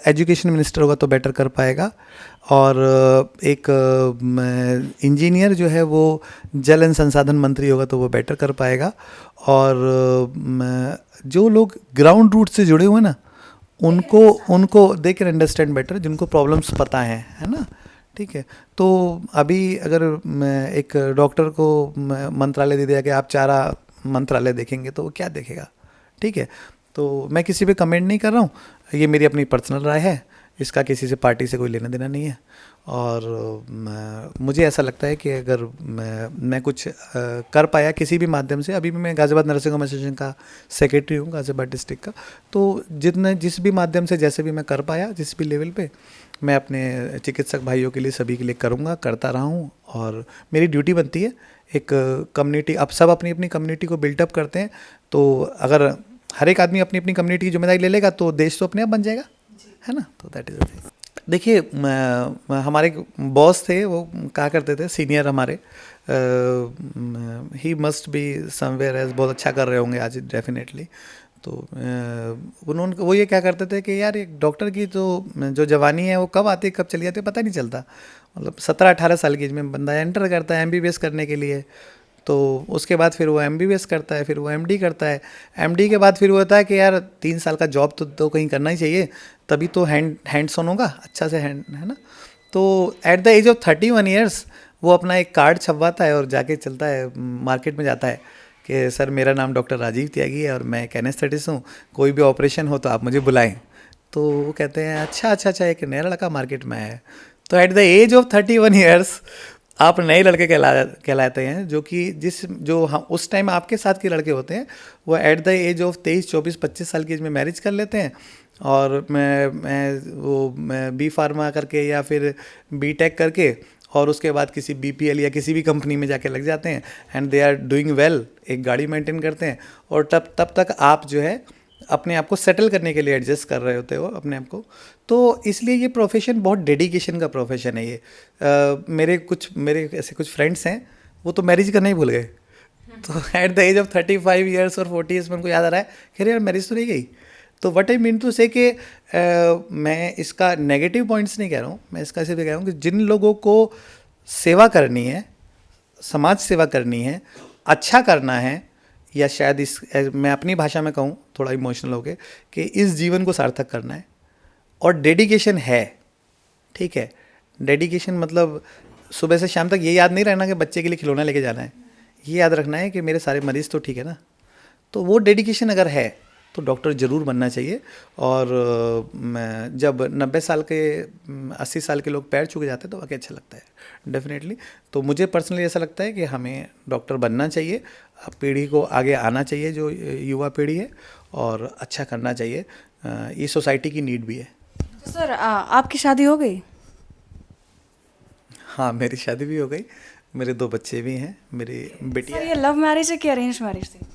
एजुकेशन मिनिस्टर होगा तो बेटर कर पाएगा, और एक इंजीनियर जो है वो जल संसाधन मंत्री होगा तो वो बेटर कर पाएगा। और जो लोग ग्राउंड रूट से जुड़े हुए ना, उनको दे कैन अंडरस्टैंड बेटर, जिनको प्रॉब्लम्स पता है ना। ठीक है, तो अभी अगर एक डॉक्टर को मंत्रालय दे दिया कि आप चारा मंत्रालय देखेंगे तो वो क्या देखेगा? ठीक है, तो मैं किसी पे कमेंट नहीं कर रहा हूँ, ये मेरी अपनी पर्सनल राय है, इसका किसी से पार्टी से कोई लेना देना नहीं है। और मुझे ऐसा लगता है कि अगर मैं कुछ कर पाया किसी भी माध्यम से, अभी भी मैं गाज़ियाबाद नर्सिंग होम एसोसिएशन का सेक्रेटरी हूँ, गाज़ियाबाद डिस्ट्रिक्ट का, तो जिस भी माध्यम से जैसे भी मैं कर पाया जिस भी लेवल पे, मैं अपने चिकित्सक भाइयों के लिए, सभी के लिए करूँगा, करता रहा हूँ, और मेरी ड्यूटी बनती है। एक कम्युनिटी, अब सब अपनी अपनी कम्युनिटी को बिल्टअप करते हैं, तो अगर हर एक आदमी अपनी अपनी कम्युनिटी की जिम्मेदारी ले लेगा तो देश तो अपने आप बन जाएगा, है ना। तो दैट इज़ द थिंग। देखिए, हमारे बॉस थे, वो कहा करते थे, सीनियर हमारे, he must be somewhere age, बहुत अच्छा कर रहे होंगे आज डेफिनेटली। तो उन्होंने वो ये क्या करते थे कि यार एक डॉक्टर की तो जो जवानी है वो कब आती है कब चली जाती है पता नहीं चलता। मतलब 17-18 साल की एज में बंदा एंटर करता है MBBS करने के लिए, तो उसके बाद फिर वो MBBS करता है, फिर वो MD करता है, MD के बाद फिर वो होता है कि यार 3 साल का जॉब तो कहीं करना ही चाहिए, तभी तो हैंड्स ऑन होगा अच्छा से, है ना। तो at the age of 31 years वो अपना एक कार्ड छपवाता है और जाके चलता है, मार्केट में जाता है कि सर मेरा नाम डॉक्टर राजीव त्यागी है और मैं कैनेस्थेटिस्ट हूँ, कोई भी ऑपरेशन हो तो आप मुझे बुलाएं। तो वो कहते हैं अच्छा एक नया लड़का मार्केट में है। तो at the age of 31 years आप नए लड़के कहलाते हैं, जो कि उस टाइम आपके साथ के लड़के होते हैं वो एट द एज ऑफ 23, 24, 25 साल की एज में मैरिज कर लेते हैं, और मैं B फार्मा करके या फिर B.Tech करके, और उसके बाद किसी BPL या किसी भी कंपनी में जाके लग जाते हैं, and they are doing well, एक गाड़ी मेंटेन करते हैं, और तब तक आप जो है अपने आप को सेटल करने के लिए एडजस्ट कर रहे होते हो अपने आप को। तो इसलिए ये प्रोफेशन बहुत डेडिकेशन का प्रोफेशन है ये। मेरे ऐसे कुछ फ्रेंड्स हैं, वो तो मैरिज करना ही भूल गए। तो at the age of 35 years और 40 ईयर्स में उनको याद आ रहा है कि यार मैरिज तो नहीं गई। तो व्हाट आई मीन टू से कि मैं इसका नेगेटिव पॉइंट्स नहीं कह रहा हूँ, मैं इसका सिर्फ कह रहा हूँ कि जिन लोगों को सेवा करनी है, समाज सेवा करनी है, अच्छा करना है, या शायद मैं अपनी भाषा में कहूँ थोड़ा इमोशनल होके कि इस जीवन को सार्थक करना है, और डेडिकेशन है, ठीक है। डेडिकेशन मतलब सुबह से शाम तक ये याद नहीं रहना कि बच्चे के लिए खिलौना लेके जाना है, ये याद रखना है कि मेरे सारे मरीज़ तो ठीक है ना। तो वो डेडिकेशन अगर है तो डॉक्टर ज़रूर बनना चाहिए। और जब 90 साल के 80 साल के लोग पैर छू के जाते हैं तो वाकई अच्छा लगता है डेफिनेटली। तो मुझे पर्सनली ऐसा लगता है कि हमें डॉक्टर बनना चाहिए, पीढ़ी को आगे आना चाहिए, जो युवा पीढ़ी है, और अच्छा करना चाहिए, ये सोसाइटी की नीड भी है। तो सर आपकी शादी हो गई? हाँ, मेरी शादी भी हो गई, मेरे 2 बच्चे भी हैं, मेरी बेटी। सर ये लव मैरिज है कि अरेंज मैरिज थी?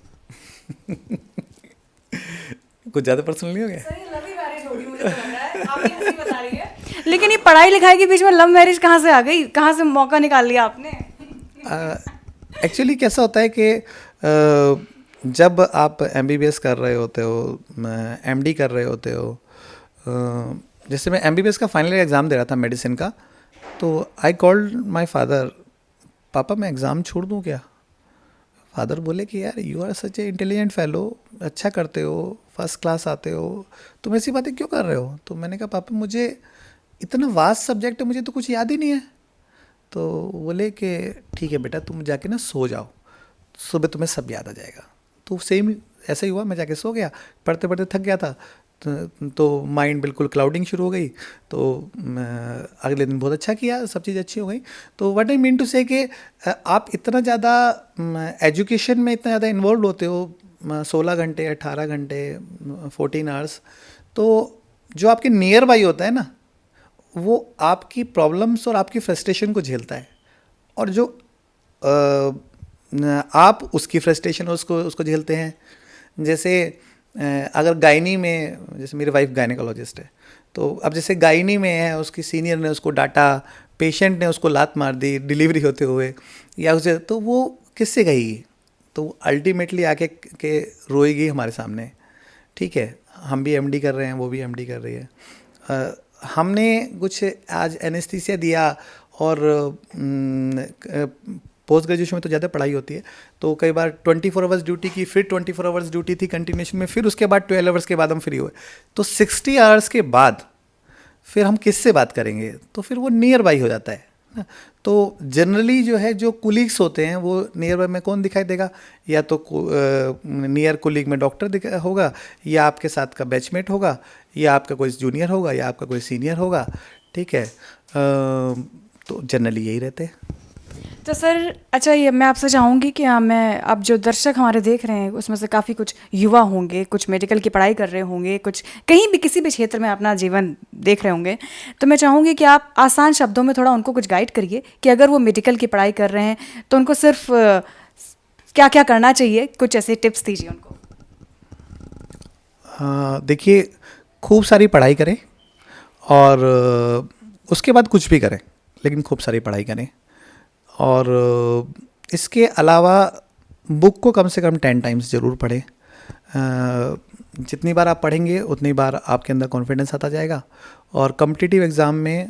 कुछ ज़्यादा पर्सनल नहीं हो गया? सर ये लव ही मैरिज होगी मुझे तो लग रहा है, आपकी हंसी बता रही है। लेकिन ये पढ़ाई लिखाई के बीच में लव मैरिज कहाँ से आ गई, कहाँ से मौका निकाल लिया आपने? एक्चुअली कैसा होता है कि जब आप एमबीबीएस कर रहे होते हो, एमडी कर रहे होते हो, जैसे मैं एमबीबीएस का फाइनल एग्ज़ाम दे रहा था मेडिसिन का, तो आई कॉल्ड माय फादर, पापा मैं एग्ज़ाम छोड़ दूँ क्या? फादर बोले कि यार you are such a intelligent fellow, अच्छा करते हो, फर्स्ट क्लास आते हो, तुम ऐसी बातें क्यों कर रहे हो? तो मैंने कहा पापा मुझे इतना वास्ट सब्जेक्ट है, मुझे तो कुछ याद ही नहीं है। तो बोले कि ठीक है बेटा तुम जाके ना सो जाओ, सुबह तुम्हें सब याद आ जाएगा। तो सेम ऐसा ही हुआ, मैं जाके सो गया, पढ़ते पढ़ते थक गया था, तो माइंड बिल्कुल क्लाउडिंग शुरू हो गई। तो अगले दिन बहुत अच्छा किया, सब चीज़ अच्छी हो गई। तो व्हाट आई मीन टू से कि आप इतना ज़्यादा एजुकेशन में इतना ज़्यादा इन्वॉल्व होते हो, 16 घंटे 18 घंटे 14 आवर्स, तो जो आपके नियर बाई होता है ना, वो आपकी प्रॉब्लम्स और आपकी फ्रस्ट्रेशन को झेलता है, और जो आप उसकी फ्रस्ट्रेशन उसको उसको झेलते हैं। जैसे अगर गायनी में, जैसे मेरी वाइफ गायनेकोलॉजिस्ट है, तो अब जैसे गायनी में है, उसकी सीनियर ने उसको डांटा, पेशेंट ने उसको लात मार दी डिलीवरी होते हुए, या उसे, तो वो किससे कहेगी? तो अल्टीमेटली आके के रोएगी हमारे सामने। ठीक है, हम भी एमडी कर रहे हैं, वो भी एमडी कर रही है, हमने कुछ आज एनेस्थीसिया दिया, और पोस्ट ग्रेजुएशन में तो ज़्यादा पढ़ाई होती है, तो कई बार 24 आवर्स ड्यूटी की, फिर 24 आवर्स ड्यूटी थी कंटिन्यूशन में, फिर उसके बाद 12 आवर्स के बाद हम फ्री हुए। तो 60 आवर्स के बाद फिर हम किससे बात करेंगे? तो फिर वो नियर बाई हो जाता है ना। तो जनरली जो है, जो कुलीग्स होते हैं, वो नियर बाई में कौन दिखाई देगा? या तो नियर कुलीग में डॉक्टर होगा, या आपके साथ का बैचमेट होगा, या आपका कोई जूनियर होगा, या आपका कोई सीनियर होगा। ठीक है, तो जनरली यही रहते हैं। तो सर अच्छा, ये मैं आपसे चाहूँगी कि मैं, अब जो दर्शक हमारे देख रहे हैं उसमें से काफ़ी कुछ युवा होंगे, कुछ मेडिकल की पढ़ाई कर रहे होंगे, कुछ कहीं भी किसी भी क्षेत्र में अपना जीवन देख रहे होंगे, तो मैं चाहूँगी कि आप आसान शब्दों में थोड़ा उनको कुछ गाइड करिए कि अगर वो मेडिकल की पढ़ाई कर रहे हैं तो उनको सिर्फ क्या क्या करना चाहिए, कुछ ऐसे टिप्स दीजिए उनको। देखिए, खूब सारी पढ़ाई करें, और उसके बाद कुछ भी करें, लेकिन खूब सारी पढ़ाई करें। और इसके अलावा बुक को कम से कम 10 टाइम्स ज़रूर पढ़ें। जितनी बार आप पढ़ेंगे उतनी बार आपके अंदर कॉन्फिडेंस आता जाएगा, और कॉम्पिटिटिव एग्ज़ाम में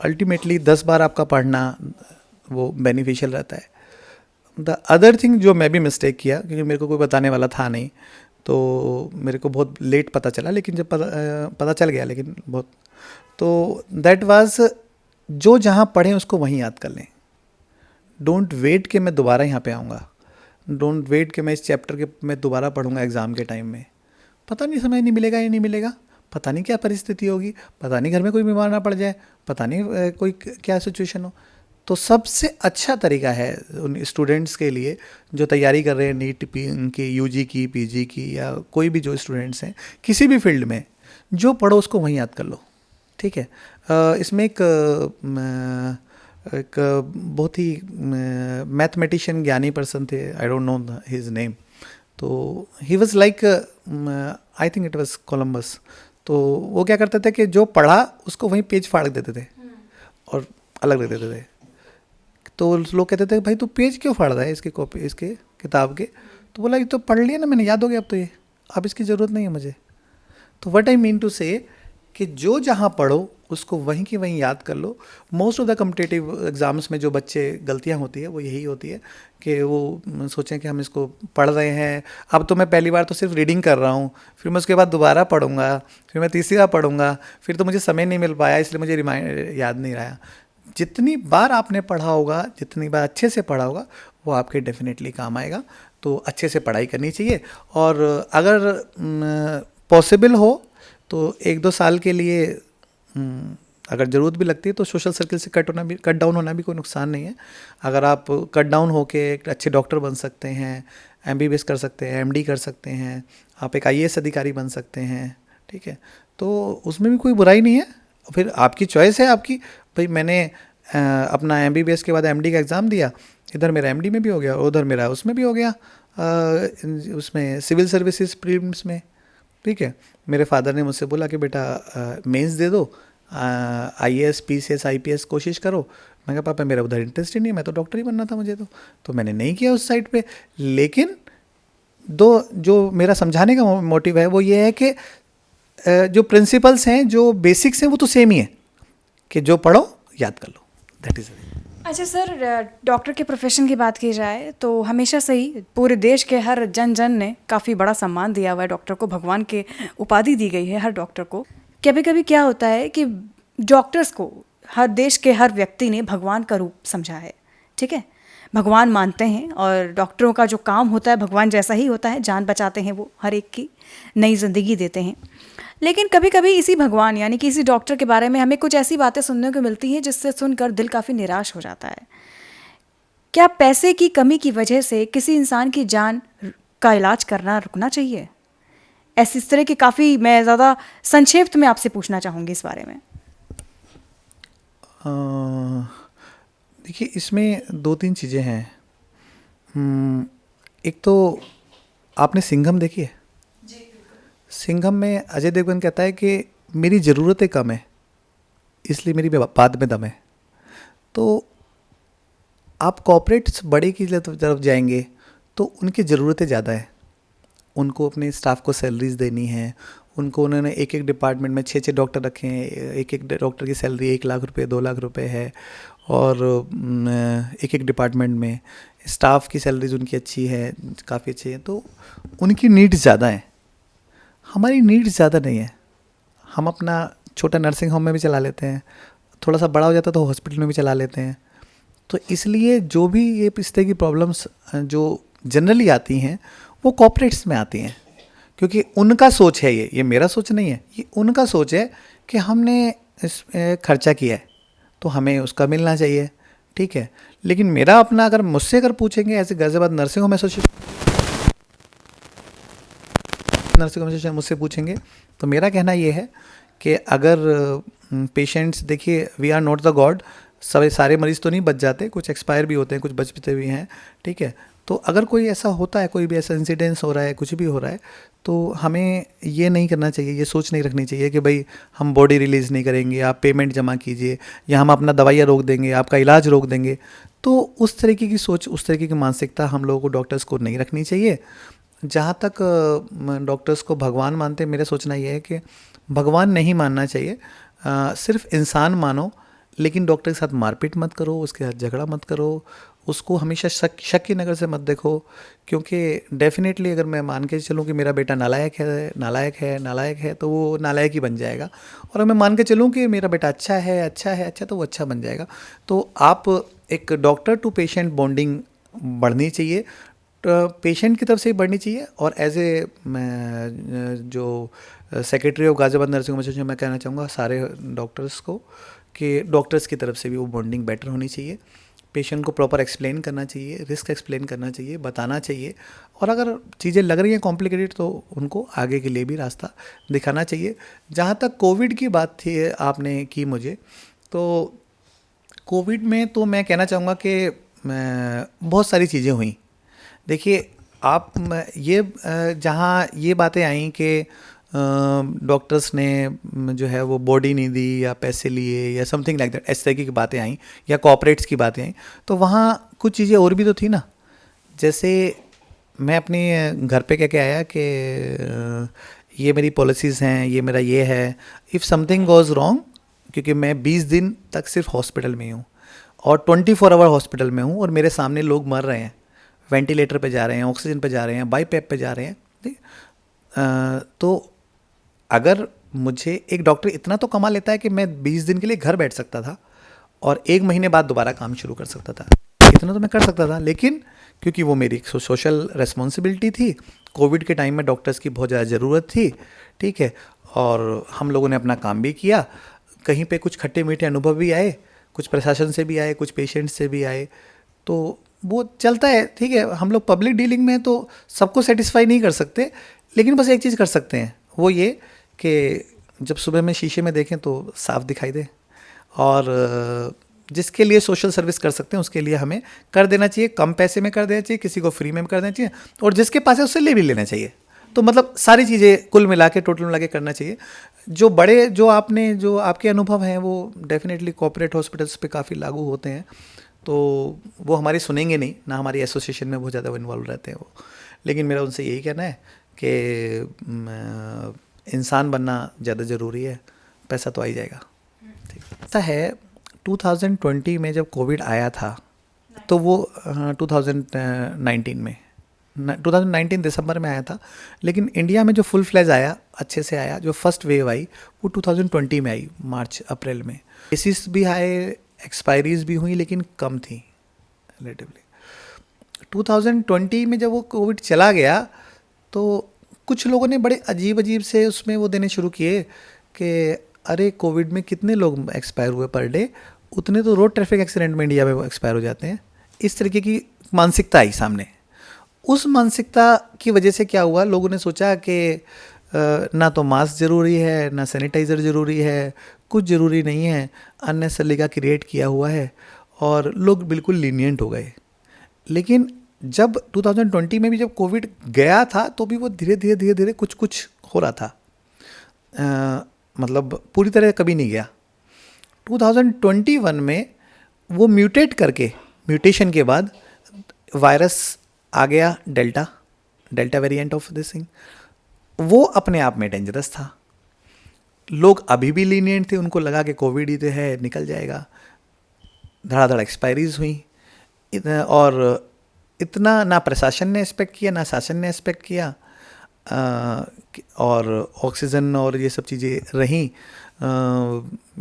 अल्टीमेटली 10 बार आपका पढ़ना वो बेनिफिशियल रहता है। द अदर थिंग जो मैं भी मिस्टेक किया, क्योंकि मेरे को कोई बताने वाला था नहीं, तो मेरे को बहुत लेट पता चला, लेकिन जब पता चल गया, लेकिन बहुत, तो दैट वाज, जो जहाँ पढ़ें उसको वहीं याद कर लें। डोंट वेट कि मैं दोबारा यहाँ पे आऊँगा, डोंट वेट कि मैं इस चैप्टर के मैं दोबारा पढ़ूँगा एग्ज़ाम के टाइम में। पता नहीं समय नहीं मिलेगा या नहीं मिलेगा, पता नहीं क्या परिस्थिति होगी, पता नहीं घर में कोई बीमार ना पड़ जाए, पता नहीं कोई क्या सिचुएशन हो। तो सबसे अच्छा तरीका है उन स्टूडेंट्स के लिए जो तैयारी कर रहे हैं नीट की, यूजी की, पीजी की, या कोई भी जो स्टूडेंट्स हैं किसी भी फील्ड में, जो पढ़ो उसको वहीं याद कर लो। ठीक है, इसमें एक बहुत ही मैथमेटिशियन ज्ञानी पर्सन थे, I don't know his name, तो he was like, I think it was Columbus. तो वो क्या करते थे कि जो पढ़ा उसको वहीं पेज फाड़ देते थे और अलग रख देते थे। तो लोग कहते थे भाई तू पेज क्यों फाड़ रहा है इसकी कॉपी, इसके किताब के? तो बोला ये तो पढ़ लिया ना मैंने, याद हो गया अब तो, ये अब इसकी ज़रूरत नहीं है मुझे। तो व्हाट आई मीन टू से कि जो जहाँ पढ़ो उसको वहीं की वहीं याद कर लो। Most of the competitive exams में जो बच्चे गलतियाँ होती है वो यही होती है कि वो सोचें कि हम इसको पढ़ रहे हैं, अब तो मैं पहली बार तो सिर्फ रीडिंग कर रहा हूँ, फिर मैं उसके बाद दोबारा पढ़ूंगा, फिर मैं तीसरी बार पढ़ूंगा, फिर तो मुझे समय नहीं मिल पाया इसलिए मुझे याद नहीं रहा। जितनी बार आपने पढ़ा होगा, जितनी बार अच्छे से पढ़ा होगा, वो आपके डेफिनेटली काम आएगा। तो अच्छे से पढ़ाई करनी चाहिए, और अगर पॉसिबल हो तो 1-2 साल के लिए अगर ज़रूरत भी लगती है तो सोशल सर्किल से कट डाउन होना भी कोई नुकसान नहीं है। अगर आप कट डाउन होके एक अच्छे डॉक्टर बन सकते हैं, एमबीबीएस कर सकते हैं, एमडी कर सकते हैं, आप एक आईएएस अधिकारी बन सकते हैं, ठीक है, तो उसमें भी कोई बुराई नहीं है। फिर आपकी चॉइस है आपकी, भाई मैंने अपना एमबीबीएस के बाद एमडी का एग्ज़ाम दिया, इधर मेरा एमडी में भी हो गया और उधर मेरा उसमें भी हो गया, उसमें सिविल सर्विसेज प्रीलिम्स में, ठीक है। मेरे फादर ने मुझसे बोला कि बेटा मेंस दे दो, आईएएस पीसीएस आईपीएस कोशिश करो। मैं कहा पापा मेरा उधर इंटरेस्ट ही नहीं है, मैं तो डॉक्टर ही बनना था मुझे तो मैंने नहीं किया उस साइड पे। लेकिन जो मेरा समझाने का मोटिव है वो ये है कि जो प्रिंसिपल्स हैं, जो बेसिक्स हैं, वो तो सेम ही है कि जो पढ़ो याद कर लो, दैट इज़। अच्छा सर, डॉक्टर के प्रोफेशन की बात की जाए तो हमेशा से ही पूरे देश के हर जन जन ने काफ़ी बड़ा सम्मान दिया हुआ है डॉक्टर को, भगवान के उपाधि दी गई है हर डॉक्टर को। कभी कभी क्या होता है कि डॉक्टर्स को हर देश के हर व्यक्ति ने भगवान का रूप समझा है, ठीक है, भगवान मानते हैं और डॉक्टरों का जो काम होता है भगवान जैसा ही होता है, जान बचाते हैं वो, हर एक की नई ज़िंदगी देते हैं। लेकिन कभी कभी इसी भगवान यानी कि इसी डॉक्टर के बारे में हमें कुछ ऐसी बातें सुनने को मिलती हैं जिससे सुनकर दिल काफ़ी निराश हो जाता है। क्या पैसे की कमी की वजह से किसी इंसान की जान का इलाज करना रुकना चाहिए? ऐसी इस तरह की काफ़ी, मैं ज़्यादा संक्षेप में आपसे पूछना चाहूँगी इस बारे में। देखिए, इसमें दो तीन चीज़ें हैं। एक तो आपने सिंघम देखी है? सिंघम में अजय देवगन कहता है कि मेरी ज़रूरतें कम है इसलिए मेरी बात में दम है। तो आप कॉर्पोरेट्स बड़े की तरफ जाएंगे तो उनकी ज़रूरतें ज़्यादा है, उनको अपने स्टाफ को सैलरीज देनी है, उनको उन्होंने एक एक डिपार्टमेंट में 6-6 डॉक्टर रखे हैं, एक एक डॉक्टर की सैलरी 1 लाख रुपए 2 लाख रुपए है, और एक एक डिपार्टमेंट में स्टाफ की सैलरीज उनकी अच्छी है, काफ़ी अच्छी है, तो उनकी नीड्स ज़्यादा हैं, हमारी नीड्स ज़्यादा नहीं है। हम अपना छोटा नर्सिंग होम में भी चला लेते हैं, थोड़ा सा बड़ा हो जाता है तो हॉस्पिटल में भी चला लेते हैं। तो इसलिए जो भी ये इस तरह की प्रॉब्लम्स जो जनरली आती हैं वो कॉर्पोरेट्स में आती हैं, क्योंकि उनका सोच है, ये मेरा सोच नहीं है, ये उनका सोच है कि हमने इस खर्चा किया है तो हमें उसका मिलना चाहिए, ठीक है। लेकिन मेरा अपना, अगर मुझसे अगर पूछेंगे ऐसे गाज़ियाबाद नर्सिंग होम एसोसिएशन मुझसे पूछेंगे तो मेरा कहना ये है कि अगर पेशेंट्स, देखिए we are not the god, सारे मरीज़ तो नहीं बच जाते, कुछ एक्सपायर भी होते हैं, कुछ बचते भी हैं, ठीक है। तो अगर कोई ऐसा होता है, कोई भी ऐसा इंसिडेंस हो रहा है, कुछ भी हो रहा है, तो हमें ये नहीं करना चाहिए, ये सोच नहीं रखनी चाहिए कि भाई हम बॉडी रिलीज़ नहीं करेंगे, आप पेमेंट जमा कीजिए, या हम अपना दवाइयाँ रोक देंगे, आपका इलाज रोक देंगे। तो उस तरीके की सोच, उस तरीके की मानसिकता हम लोगों को, डॉक्टर्स को नहीं रखनी चाहिए। जहाँ तक डॉक्टर्स को भगवान मानते, मेरा सोचना ये है कि भगवान नहीं मानना चाहिए, सिर्फ इंसान मानो, लेकिन डॉक्टर के साथ मारपीट मत करो, उसके साथ झगड़ा मत करो, उसको हमेशा शक की नज़र से मत देखो, क्योंकि डेफिनेटली अगर मैं मान के चलूँ कि मेरा बेटा नालायक है तो वो नालायक ही बन जाएगा, और अगर मैं मान के चलूँ कि मेरा बेटा अच्छा है तो वो अच्छा बन जाएगा। तो आप एक डॉक्टर टू पेशेंट बॉन्डिंग बढ़नी चाहिए, पेशेंट की तरफ से ही बढ़नी चाहिए, और एज ए जो secretary of Ghaziabad nursing home association मैं कहना चाहूँगा सारे डॉक्टर्स को कि डॉक्टर्स की तरफ से भी वो बॉन्डिंग बेटर होनी चाहिए, पेशेंट को प्रॉपर एक्सप्लेन करना चाहिए, रिस्क एक्सप्लेन करना चाहिए, बताना चाहिए, और अगर चीज़ें लग रही हैं कॉम्प्लिकेटेड तो उनको आगे के लिए भी रास्ता दिखाना चाहिए। जहाँ तक कोविड की बात थी आपने की मुझे, तो कोविड में तो मैं कहना चाहूँगा कि बहुत सारी चीज़ें हुई। देखिए, आप ये जहाँ ये बातें आई कि डॉक्टर्स ने जो है वो बॉडी नहीं दी या पैसे लिए या समथिंग लाइक दैट, इस तरह की बातें आई, या कॉर्पोरेट्स की बातें आई, तो वहाँ कुछ चीज़ें और भी तो थी ना। जैसे मैं अपने घर पे कह के आया कि ये मेरी पॉलिसीज़ हैं, ये मेरा ये है, इफ़ समथिंग गोज़ रॉन्ग, क्योंकि मैं 20 दिन तक सिर्फ हॉस्पिटल में हूँ और 24 आवर हॉस्पिटल में हूँ, और मेरे सामने लोग मर रहे हैं, वेंटिलेटर पे जा रहे हैं, ऑक्सीजन पे जा रहे हैं, बाईपैप पे जा रहे हैं, ठीक। तो अगर मुझे एक डॉक्टर इतना तो कमा लेता है कि मैं 20 दिन के लिए घर बैठ सकता था और 1 महीने बाद दोबारा काम शुरू कर सकता था, इतना तो मैं कर सकता था, लेकिन क्योंकि वो मेरी सोशल रेस्पॉन्सिबिलिटी थी, कोविड के टाइम में डॉक्टर्स की बहुत ज़्यादा ज़रूरत थी, ठीक है, और हम लोगों ने अपना काम भी किया, कहीं पे कुछ खट्टे मीठे अनुभव भी आए, कुछ प्रशासन से भी आए, कुछ पेशेंट्स से भी आए, तो वो चलता है, ठीक है। हम लोग पब्लिक डीलिंग में तो सबको सेटिस्फाई नहीं कर सकते, लेकिन बस एक चीज़ कर सकते हैं, वो ये कि जब सुबह में शीशे में देखें तो साफ दिखाई दे, और जिसके लिए सोशल सर्विस कर सकते हैं उसके लिए हमें कर देना चाहिए, कम पैसे में कर देना चाहिए, किसी को फ्री में कर देना चाहिए, और जिसके पास है उससे ले भी लेना चाहिए। तो मतलब सारी चीज़ें कुल मिला के, टोटल मिला के करना चाहिए। जो आपके अनुभव हैं वो डेफिनेटली कॉर्पोरेट हॉस्पिटल्स पे काफ़ी लागू होते हैं, तो वो हमारी सुनेंगे नहीं ना, हमारी एसोसिएशन में बहुत ज़्यादा इन्वॉल्व रहते हैं वो। लेकिन मेरा उनसे यही कहना है कि इंसान बनना ज़्यादा ज़रूरी है, पैसा तो आ ही जाएगा। ठीक ऐसा है, 2020 में जब कोविड आया था तो वो 2019 में 2019 दिसंबर में आया था, लेकिन इंडिया में जो फुल फ्लैज आया, अच्छे से आया, जो फर्स्ट वेव आई वो 2020 में आई, मार्च अप्रैल में। केसेस भी आए, एक्सपायरीज भी हुई, लेकिन कम थी रिलेटिवली। 2020 में जब वो कोविड चला गया तो कुछ लोगों ने बड़े अजीब अजीब से उसमें वो देने शुरू किए कि अरे कोविड में कितने लोग एक्सपायर हुए पर डे, उतने तो रोड ट्रैफिक एक्सीडेंट में इंडिया में वो एक्सपायर हो जाते हैं। इस तरीके की मानसिकता आई सामने। उस मानसिकता की वजह से क्या हुआ, लोगों ने सोचा कि ना तो मास्क ज़रूरी है, ना सैनिटाइज़र ज़रूरी है, कुछ ज़रूरी नहीं है, अननेसेसरी का क्रिएट किया हुआ है, और लोग बिल्कुल लीनियंट हो गए। लेकिन जब 2020 में भी जब कोविड गया था तो भी वो धीरे धीरे कुछ कुछ हो रहा था, मतलब पूरी तरह कभी नहीं गया। 2021 में वो म्यूटेट करके, म्यूटेशन के बाद वायरस आ गया, delta variant of this thing. वो अपने आप में डेंजरस था। लोग अभी भी लीनियंट थे, उनको लगा कि कोविड ही तो है, निकल जाएगा। धड़ाधड़ एक्सपायरीज हुई, और इतना ना प्रशासन ने एक्सपेक्ट किया, ना शासन ने एक्सपेक्ट किया, और ऑक्सीजन और ये सब चीज़ें रहीं।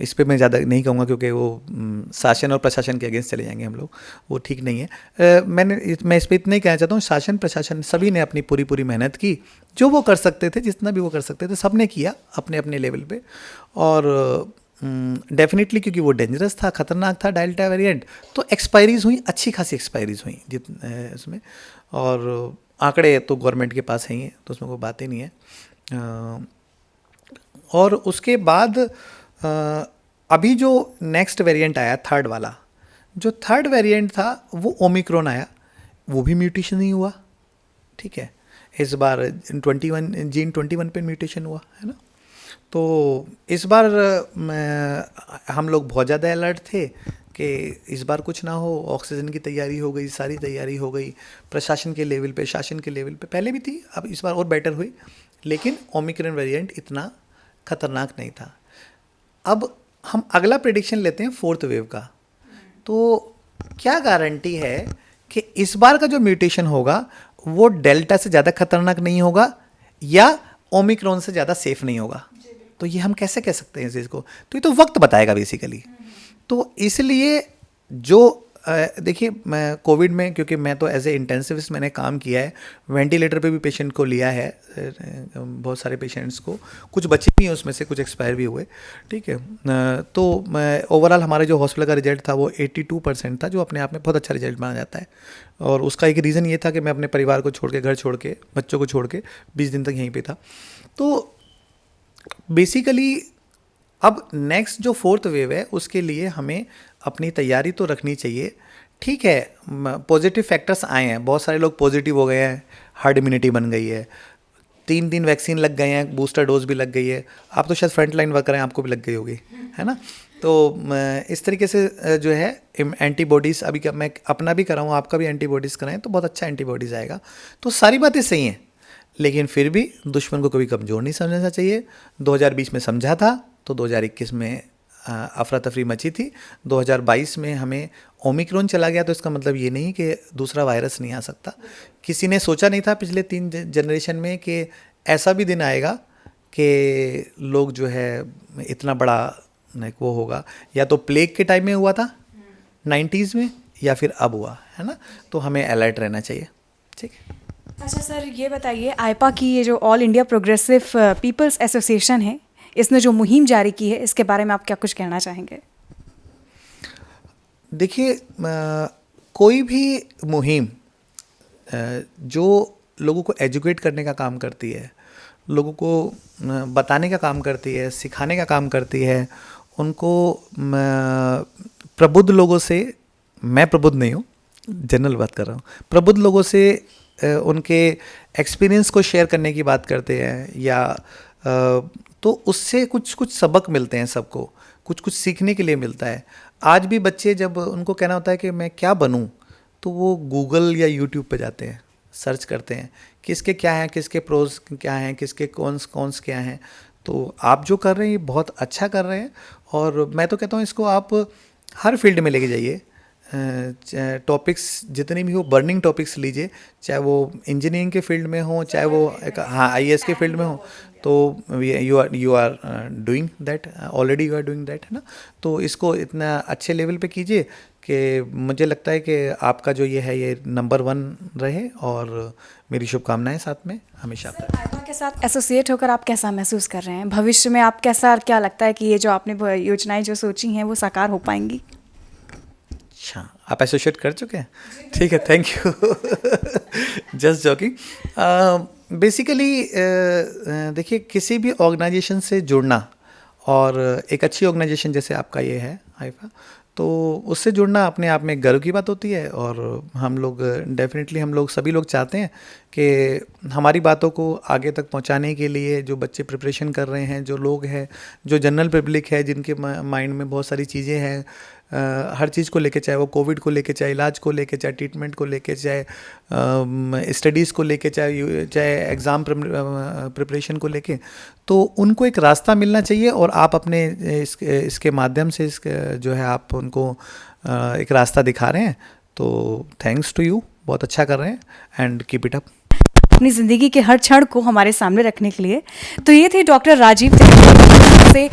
इस पे मैं ज़्यादा नहीं कहूँगा क्योंकि वो शासन और प्रशासन के अगेंस्ट चले जाएंगे हम लोग, वो ठीक नहीं है। मैं इस पर इतना ही कहना चाहता हूँ, शासन प्रशासन सभी ने अपनी पूरी मेहनत की, जो वो कर सकते थे, जितना भी वो कर सकते थे सब ने किया अपने अपने लेवल पे। और डेफिनेटली क्योंकि वो डेंजरस था, ख़तरनाक था, डेल्टा वेरिएंट, तो एक्सपायरीज हुई, अच्छी खासी एक्सपायरीज हुई उसमें। और आंकड़े तो गवर्नमेंट के पास हैं ही, तो उसमें कोई बात ही नहीं है। और उसके बाद अभी जो नेक्स्ट वेरिएंट आया, थर्ड वाला, जो थर्ड वेरिएंट था वो ओमिक्रॉन आया, वो भी म्यूटेशन नहीं हुआ। ठीक है, इस बार 21 पे म्यूटेशन हुआ है ना। तो इस बार हम लोग बहुत ज़्यादा अलर्ट थे कि इस बार कुछ ना हो। ऑक्सीजन की तैयारी हो गई, सारी तैयारी हो गई, प्रशासन के लेवल पे, शासन के लेवल पे पहले भी थी, अब इस बार और बेटर हुई। लेकिन ओमिक्रॉन वेरिएंट इतना खतरनाक नहीं था। अब हम अगला प्रेडिक्शन लेते हैं फोर्थ वेव का। तो क्या गारंटी है कि इस बार का जो म्यूटेशन होगा वो डेल्टा से ज़्यादा खतरनाक नहीं होगा या ओमिक्रॉन से ज़्यादा सेफ नहीं होगा? तो ये हम कैसे कह सकते हैं इस चीज़ को? तो ये तो वक्त बताएगा बेसिकली। तो इसलिए जो देखिए, मैं कोविड में, क्योंकि मैं तो एज ए इंटेंसिविस्ट मैंने काम किया है, वेंटिलेटर पे भी पेशेंट को लिया है, बहुत सारे पेशेंट्स को, कुछ बचे भी हैं उसमें से, कुछ एक्सपायर भी हुए। ठीक है, तो ओवरऑल हमारा जो हॉस्पिटल का रिजल्ट था वो 82% था, जो अपने आप में बहुत अच्छा रिजल्ट माना जाता है। और उसका एक रीज़न ये था कि मैं अपने परिवार को छोड़ के, घर छोड़ के, बच्चों को छोड़ के 20 दिन तक यहीं पर था। तो बेसिकली अब नेक्स्ट जो फोर्थ वेव है उसके लिए हमें अपनी तैयारी तो रखनी चाहिए। ठीक है, पॉजिटिव फैक्टर्स आए हैं, बहुत सारे लोग पॉजिटिव हो गए हैं, हर्ड इम्यूनिटी बन गई है, 3 दिन वैक्सीन लग गए हैं, बूस्टर डोज भी लग गई है। आप तो शायद फ्रंट लाइन वर्कर हैं, आपको भी लग गई होगी, है ना। तो इस तरीके से जो है एंटीबॉडीज़, अभी मैं अपना भी कराऊँ, आपका भी एंटीबॉडीज़ कराएं तो बहुत अच्छा एंटीबॉडीज़ आएगा। तो सारी बातें सही हैं, लेकिन फिर भी दुश्मन को कभी कमज़ोर नहीं समझना चाहिए। 2020 में समझा था तो 2021 में अफरा तफरी मची थी। 2022 में हमें ओमिक्रॉन चला गया, तो इसका मतलब ये नहीं कि दूसरा वायरस नहीं आ सकता। किसी ने सोचा नहीं था पिछले 3 जनरेशन में कि ऐसा भी दिन आएगा कि लोग जो है इतना बड़ा वो होगा। या तो प्लेग के टाइम में हुआ था 90s में, या फिर अब हुआ है ना। तो हमें अलर्ट रहना चाहिए। ठीक है। अच्छा सर, ये बताइए, आईपा की ये जो all India progressive people's association है, इसने जो मुहिम जारी की है, इसके बारे में आप क्या कुछ कहना चाहेंगे? देखिए, कोई भी मुहिम जो लोगों को एजुकेट करने का काम करती है, लोगों को बताने का काम करती है, सिखाने का काम करती है, उनको प्रबुद्ध लोगों से, मैं प्रबुद्ध नहीं हूँ, जनरल बात कर रहा हूँ, प्रबुद्ध लोगों से उनके एक्सपीरियंस को शेयर करने की बात करते हैं, या तो उससे कुछ कुछ सबक मिलते हैं सबको, कुछ कुछ सीखने के लिए मिलता है। आज भी बच्चे जब उनको कहना होता है कि मैं क्या बनूं, तो वो गूगल या यूट्यूब पे जाते हैं, सर्च करते हैं किसके क्या हैं, किसके प्रोज क्या हैं, किसके कौन्स क्या हैं। तो आप जो कर रहे हैं ये बहुत अच्छा कर रहे हैं, और मैं तो कहता हूँ इसको आप हर फील्ड में लेके जाइए। टॉपिक्स जितने भी हो, बर्निंग टॉपिक्स लीजिए, चाहे वो इंजीनियरिंग के फील्ड में हो, चाहे वो आईएएस के फील्ड में हो। तो you are doing that already, you are doing that, है ना। तो इसको इतना अच्छे लेवल पे कीजिए कि मुझे लगता है कि आपका जो ये है ये नंबर 1 रहे, और मेरी शुभकामनाएं साथ में हमेशा आपका। आइफा के साथ एसोसिएट होकर आप कैसा महसूस कर रहे हैं? भविष्य में आप कैसा, क्या लगता है कि ये जो आपने योजनाएं जो सोची हैं वो साकार हो पाएंगी? अच्छा, आप एसोसिएट कर चुके हैं, ठीक है, thank you. Just joking. Basically देखिए, किसी भी ऑर्गेनाइजेशन से जुड़ना, और एक अच्छी ऑर्गेनाइजेशन जैसे आपका ये है आइफा, तो उससे जुड़ना अपने आप में गर्व की बात होती है। और हम लोग डेफिनेटली, हम लोग सभी लोग चाहते हैं कि हमारी बातों को आगे तक पहुंचाने के लिए जो बच्चे प्रिपरेशन कर रहे हैं, जो लोग हैं, जो जनरल पब्लिक है, जिनके माइंड में बहुत सारी चीज़ें हैं, हर चीज़ को लेके, चाहे वो कोविड को लेके, चाहे इलाज को लेके, चाहे ट्रीटमेंट को लेके, चाहे स्टडीज़ को लेके, चाहे एग्ज़ाम प्रिपरेशन को लेके, तो उनको एक रास्ता मिलना चाहिए। और आप अपने इसके माध्यम से जो है आप उनको एक रास्ता दिखा रहे हैं। तो थैंक्स टू यू, बहुत अच्छा कर रहे हैं, एंड कीप इट अप। अपनी ज़िंदगी के हर क्षण को हमारे सामने रखने के लिए। तो ये थे डॉक्टर राजीव त्रिवेदी से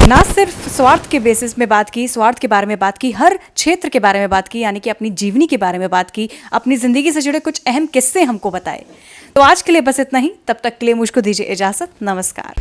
ना सिर्फ स्वार्थ के बेसिस में बात की, स्वार्थ के बारे में बात की, हर क्षेत्र के बारे में बात की, यानी कि अपनी जीवनी के बारे में बात की, अपनी ज़िंदगी से जुड़े कुछ अहम किस्से हमको बताए। तो आज के लिए बस इतना ही, तब तक के लिए मुझको दीजिए इजाज़त, नमस्कार।